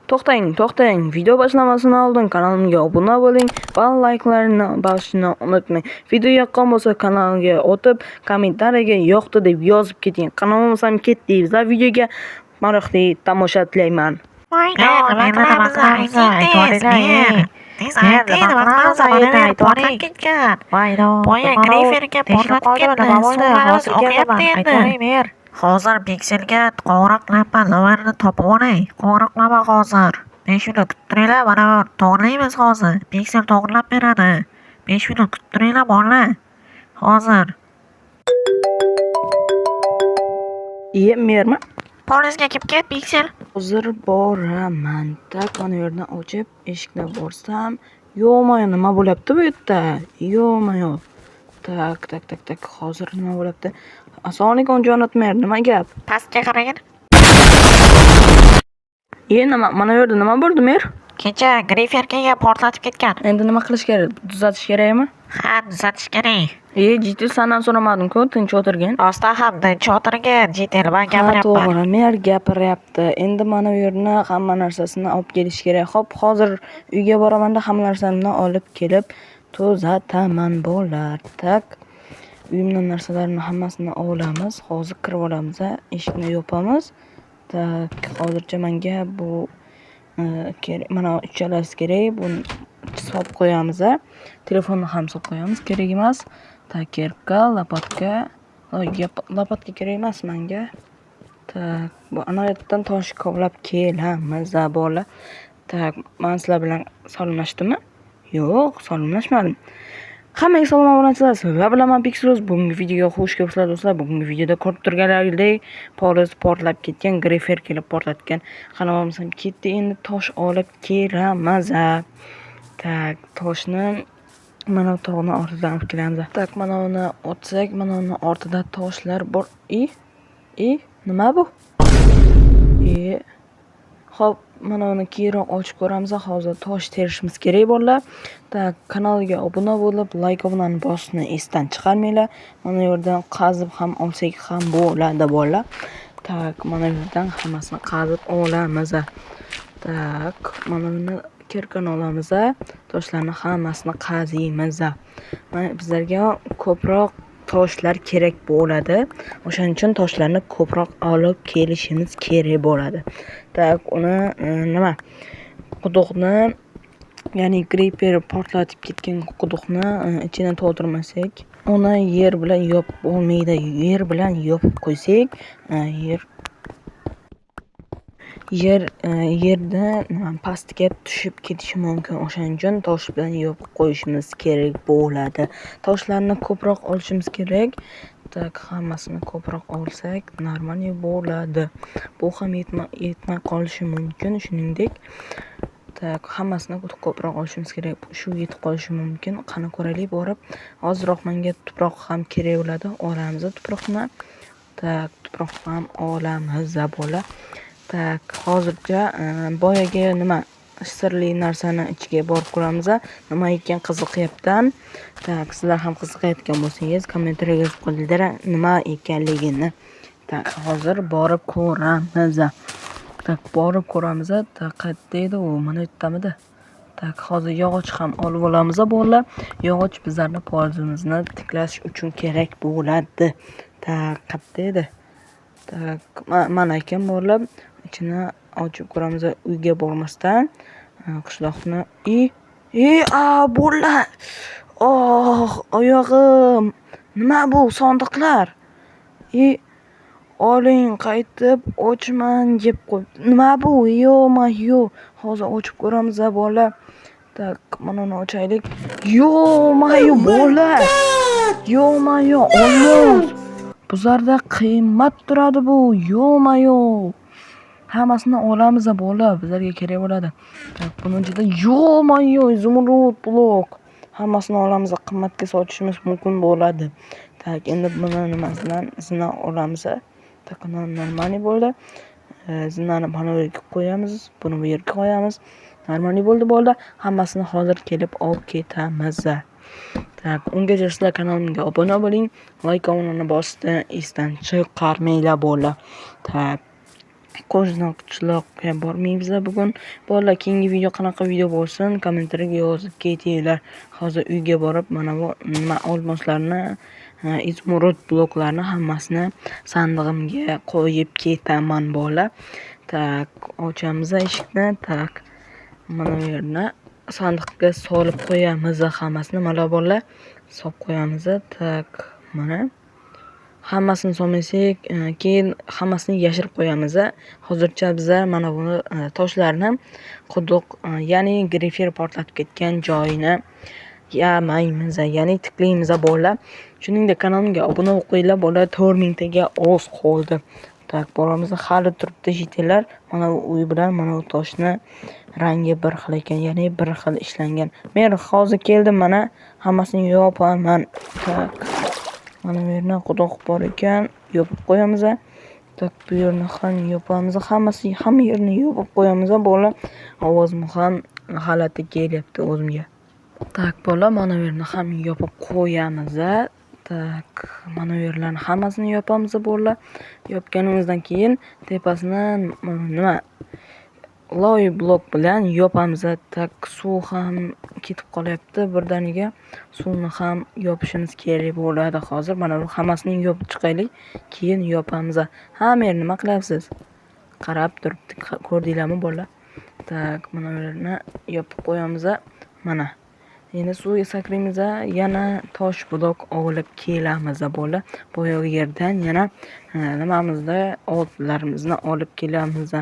To'xtang. Video boshlamasdan oldin kanalimga obuna bo'ling va like'larni bosishni unutmang. Video yoqqan bo'lsa kanalga o'tib, kommentariyaga yoqdi deb yozib keting. Kanalimiz ham ketdi. Va videoga maroqli tomosha tilayman. Hozir pikselga qo'ng'iroq qilyapman, nomerini topib olay. Qo'ng'iroq qilaman hozir. 5 minut kuttiringlar, mana to'g'rilaymiz hozir. Piksel to'g'rilab beradi. 5 minut kuttiringlar bolalar. Hozir. Mermi? Polizga kelib ket, piksel. Hozir boraman. Tak, mana yerdan ochib, eshikdan borsam, yo'q, nima bo'lyapti bu yerda? Yo'q. Tak. Hozir nima bo'lyapti? Assalomu alaykum Jonat mer, nima gap? Pastga qaragin. Nima? Mana bu yerda nima bo'ldi mer? Kecha griferkaga portlatib ketgan. Endi nima qilish kerak? Tuzatish kerakmi? Ha, tuzatish kerak. Jitil sandan so'ramadim-ku, tinch o'tirgin. Rostdan ham tinch o'tirgin, Jitil, men To'g'ri, gapiryapman. mer gapiryapti. Endi mana bu yerni hamma narsasini olib kelish kerak. Xo'p, hozir uyga boramanda hamma narsamni olib kelib tuzataman bo'lar. Tak. Uyimdan narsalarni hammasini olamiz. Hozir kirib olamiz, eshikni yopamiz. Tak, hozircha menga bu kerak. Mana uchalasi kerak. Buni solib qo'yamiz. Telefonni ham solib qo'yamiz. Kerak emas. Takerka, lopatka. Lopatka kerak emas menga. Tak, bu anayoqdan tosh kovlab kelamiz, bola. Tak, men sizlar bilan salomlashdimmi? Yo'q, salomlashmadim. Hammaga salom obunachilar, sizlar bilan men Pixelos. Bugungi videoga xush kelibsizlar do'stlar. Bugungi videoda ko'rib turganlaringdek, poliz portlab ketgan, grifer kelib portlatgan. Kanalimiz ham ketdi. Endi tosh olib kelamiz. Tak, toshni mana bu tog'ni ortidan olib kelamiz. Tak, mana uni otsak, mana uni ortida toshlar bor. Nima bu? Xo'p, mana uni keyinroq ochib ko'ramiz. Hozir tosh terishimiz kerak bolalar. Tak, kanalga obuna bo'lib, like obunani bosishni esdan chiqarmanglar. Mana yerdan qazib ham olsak ham bo'ladi bolalar. Tak, mana yerdan hammasini qazib olamiz. Tak, mana buni kirkani olamiz. Toshlarni hammasini qaziymiz. Mana bizlarga ko'proq toshlar kerak bo'ladi. O'shaning uchun toshlarni ko'proq olib kelishimiz kerak bo'ladi. Tak, uni quduqni, ya'ni griper portlatib ketgan quduqni ichini to'ldirmasak, uni yer bilan yopib bo'lmaydi. Yer bilan yopib qo'ysak, yerda pastga tushib ketishi mumkin. O'shaning uchun tosh bilan yopib qo'yishimiz kerak bo'ladi. Toshlarni ko'proq olishimiz kerak. Tak, hammasini ko'proq olsak normal bo'ladi. Bu ham yetmay qolishi mumkin, shuningdek. Tak, hammasini ko'proq olishimiz kerak. Shu yetib qolishi mumkin. Qani ko'raylik borib. Hozirroq menga tuproq ham kerak bo'ladi. Olamiz tuproqni. Tak, tuproq ham olamiz bola. Tak, hozircha boyaga sirli narsani ichiga borib ko'ramiz. Nima ekan qiziqyapti. Tak, sizlar ham qiziqayotgan bo'lsangiz kommentariyaga yozib qo'yinglar nima ekanligini. Tak, hozir borib ko'ramiz. Tak, borib ko'ramiz. Tak, qayerda u? Mana yerda. Tak, hozir yog'och ham olib olamiz bolalar. Yog'och bizlarning polizimizni tiklash uchun kerak bo'ladi. Tak, qayerda? Tak, mana ekan bolalar. Ichini ochib ko'ramiz uyga bormasdan. Qishloqni bolalar. Oyog'im. Nima bu sandiqlar? Oling, qaytib ochman deb qo'yibdi. Nima bu? Yo'q. Hozir ochib ko'ramiz bolalar. Tak, mana uni ochaylik. Yo'q, bolalar. Yo'q, olmos. Buzarda qiymat turadi bu. Yo'q. Hammasini olamiz bolalar, bizlarga kerak bo'ladi. Tak, buni ichida yo'q, izumrud blok. Hammasini olamiz, qimmatga sotishimiz mumkin bo'ladi. Tak, endi buni nimasidan izini olamiz. Tak, normal bo'ldi. Izinani mana bu yerga qo'yamiz, buni bu yerga qo'yamiz. Normal bo'ldi bolalar. Hammasini hozir kelib olib ketamiz. Tak, ungacha sizlar kanalimga obuna bo'ling, like obunani bosishni esdan chiqarmanglar bolalar. Tak, Qo'shniqchilikka bormaymiz bugun. Bolalar, keyingi video qanaqa video bo'lsin, kommentariyaga yozib ketinglar. Hozir uyga borib mana bu olmoslarni, izumrud bloklarni hammasini sandig'imga qo'yib ketaman bolalar. Tak, ochamiz eshikni. Tak, mana bu yerni sandiqqa solib qo'yamiz hammasini. Mana bolalar, solib qo'yamiz. Tak, mana hammasini solmasak, keyin hammasini yashirib qo'yamiz. Hozircha biz mana buni toshlarni quduq, ya'ni grifer portlatib ketgan joyini yamaymiz, ya'ni tiklaymiz bolalar. Shuningdek, kanalimga obuna bo'lib qo'yinglar bolalar, 4000 taga oz qoldi. Tak, boramiz, hali turibdi yetinglar. Mana bu uy bilan mana bu toshni rangi bir xil ekan, ya'ni bir xil ishlangan. Men hozir keldim, mana hammasini yopaman. Tak, mana bu yerda quduq bor ekan, yopib qo'yamiz. Tak, bu yerni ham yopamiz. Hamma yerni yopib qo'yamiz bolalar. Ovozim ham g'alati kelyapti o'zimga. Tak, bolalar, mana bu yerni ham yopib qo'yamiz. Tak, mana bu yerlarni hammasini yopamiz bolalar. Yopganimizdan keyin tepasini nima loy blok bilan yopamiz. Tak, suv ham ketib qolyapti birdaniga. Suvni ham yopishimiz kerak bo'ladi hozir. Mana bu hammasini yopib chiqaylik, keyin yopamiz. Hamma yer nima qilyapsiz? Qarab turibdi, ko'rdinglarmi bolalar? Tak, mana bu yerni yopib qo'yamiz. Mana endi suvga sakraymiz, yana tosh blok olib kelamiz bolalar. Boyagi yerdan yana nimamizda oltlarimizni olib kelamiz.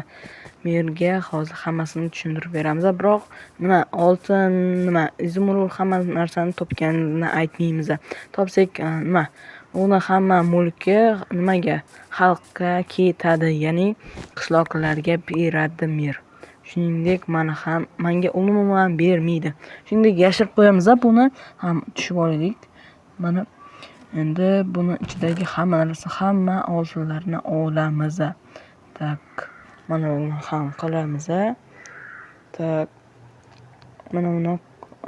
Bu yerga hozir hammasini tushuntirib beramiz. Biroq nima oltin, nima izumrud, hamma narsani topganimizni aytmaymiz. Topsak nima uni hamma mulki nimaga, xalqqa ketadi, ya'ni qishloqlarga beradi mer. Shuningdek, menga umuman bermaydi. Shuningdek, yashirib qo'yamiz. Buni ham tushib olaylik. Mana endi buni ichidagi hamma oltinlarni olamiz. Tak, mana buni ham qilamiz. Tak, mana buni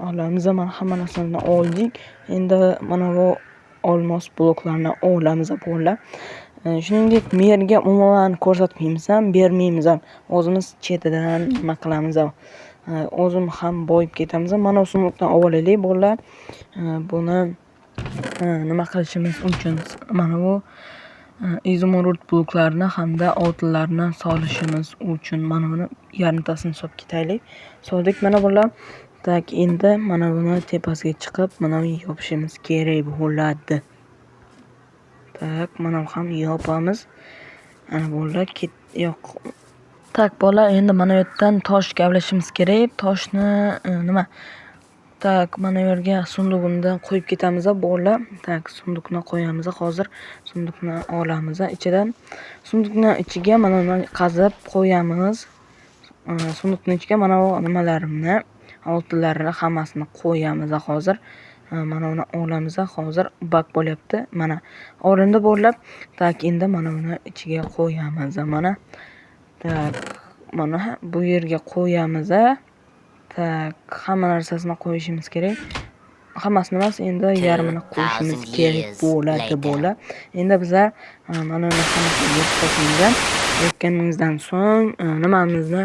olamiz. Mana hamma narsani oldik. Endi mana bu olmos bloklarni olamiz bolalar. Shuningdek, merga umuman ko'rsatmaymiz ham, bermaymiz ham. O'zimiz chetidan nima qilamiz. O'zim ham boyib ketamiz. Mana bu sumukdan olaylik bolalar. Buni nima qilishimiz uchun mana bu izumrud bloklarni hamda oltinlarni solishimiz uchun mana buni yarimtasini solib ketaylik. Soldik mana bolalar. Tak, endi mana buni tepasiga chiqib, mana buni yopishimiz kerak bo'ladi. Tak, mana bu ham yopamiz. Ana bolalar, yo'q. Tak, bolalar, endi mana bu yerdan tosh kavlashimiz kerak. Toshni nima? Tak, mana bu yerga sunduqimdan qo'yib ketamiz bolalar. Tak, sunduqni qo'yamiz hozir. Sunduqni olamiz ichidan. Sunduqni ichiga mana buni qazib qo'yamiz. Sunduqni ichiga mana bu nimalarimni, oltinlarni hammasini qo'yamiz hozir. Mana buni olamiz hozir. Bak bo'lyapti. Mana o'rinda bolalar. Tak, endi mana buni ichiga qo'yamiz. Mana. Tak, mana bu yerga qo'yamiz. Tak, hamma narsasini qo'yishimiz kerak. Hammasini emas, endi yarmini qo'yishimiz kerak bo'ladi bolalar. Endi biz mana buni hammasini yopganimizdan so'ng nimamizni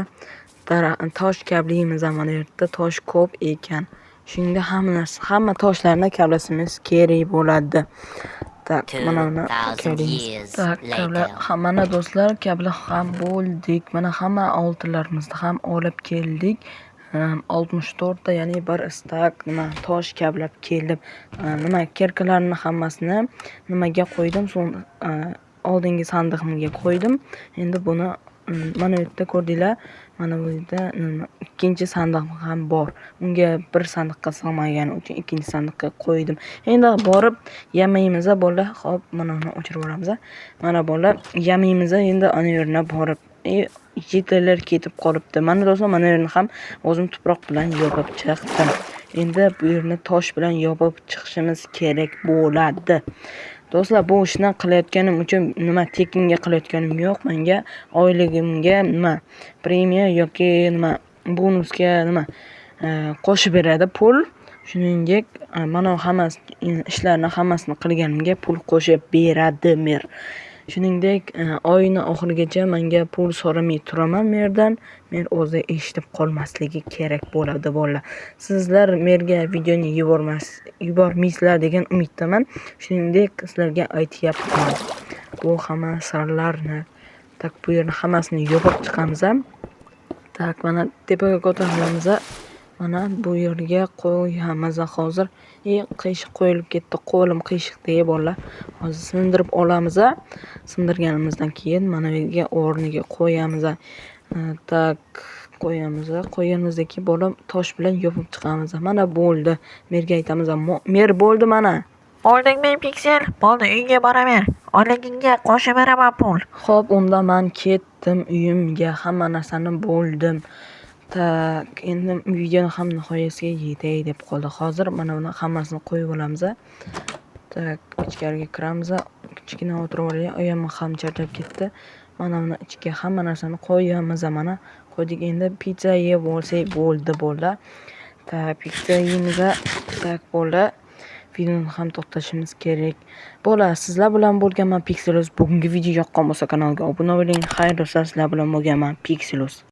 tosh kavlaymiz. Mana yerda tosh ko'p ekan. Shunda hamma toshlarni kavlashimiz kerak bo'ladi. Tak, mana buni kavlaymiz. Tak, mana do'stlar, kavla ham bo'ldik. Mana hamma oltinlarimizni ham olib keldik. 64 ta, ya'ni bir istak tosh kavlab keldim. Kerkalarni hammasini nimaga qo'ydim? So'ng oldingi sandig'imga qo'ydim. Endi buni mana bu yerda ko'rdinglar. Mana bu yerda ikkinchi sandiq ham bor. Unga bir sandiqqa sig'magani uchun ikkinchi sandiqqa qo'ydim. Endi borib yamaymiz bolalar. Xo'p, mana buni o'chirib yuboramiz. Mana bolalar, yamaymiz endi ana yerga borib. Yetillar ketib qolibdi. Mana do'stlar, mana yerni ham o'zim tuproq bilan yopib chiqdim. Endi bu yerni tosh bilan yopib chiqishimiz kerak bo'ladi. Do'stlar, bu ishni qilayotganim uchun tekinga qilayotganim yo'q. Menga oyligimga premiya yoki bonusga qo'shib beradi pul. Shuningdek, mana hamma ishlarni hammasini qilganimga pul qo'shib beradi mer. Shuningdek, oyni oxirigacha menga pul so'ramay turaman merdan. Men o'zi eshitib qolmasligi kerak bo'ladi bolalar. Sizlar merga videoni yubormaysizlar degan umiddaman. Shuningdek, sizlarga aytyapman. Bu hamma sirlarni. Tak, bu yerni hammasini yopib chiqamiz. Tak, mana tepaga ko'tarilamiz. Mana bu yerga qo'yamiz hozir. Qiyshiq qo'yilib ketdi. Qo'lim qiyshiqda bolalar. Hozir sindirib olamiz. Sindirganimizdan keyin mana bu yerga o'rniga qo'yamiz. Tak, qo'yamiz. Qo'yganimizdan keyin bolam tosh bilan yopib chiqamiz. Mana bo'ldi. Merga aytamiz, mer bo'ldi mana. Bo'ldingmi Piksel? Bo'ldi, uyga boraver. Oyligingga qo'shib beraman pul. Xo'p, unda men ketdim uyimga. Hamma narsani bo'ldim. Tak, endi videoni ham nihoyasiga yetay deb qoldi. Hozir mana buni hammasini qo'yib olamiz. Tak, ichkariga kiramiz. Kichkina o'tirib olaylik. Oyim ham charchab ketdi. Mana buni ichiga hamma narsani qo'yamiz. Mana qo'ydik. Endi pizza yeb olsak bo'ldi bolalar. Tak, pizza yeymiz. Tak, bo'ldi. Videoni ham to'xtatishimiz kerak. Bolalar, sizlar bilan bo'lganman Pixelus. Bugungi video yoqqan bo'lsa kanalga obuna bo'ling. Xayr do'stlar, sizlar bilan bo'lganman Pixelus.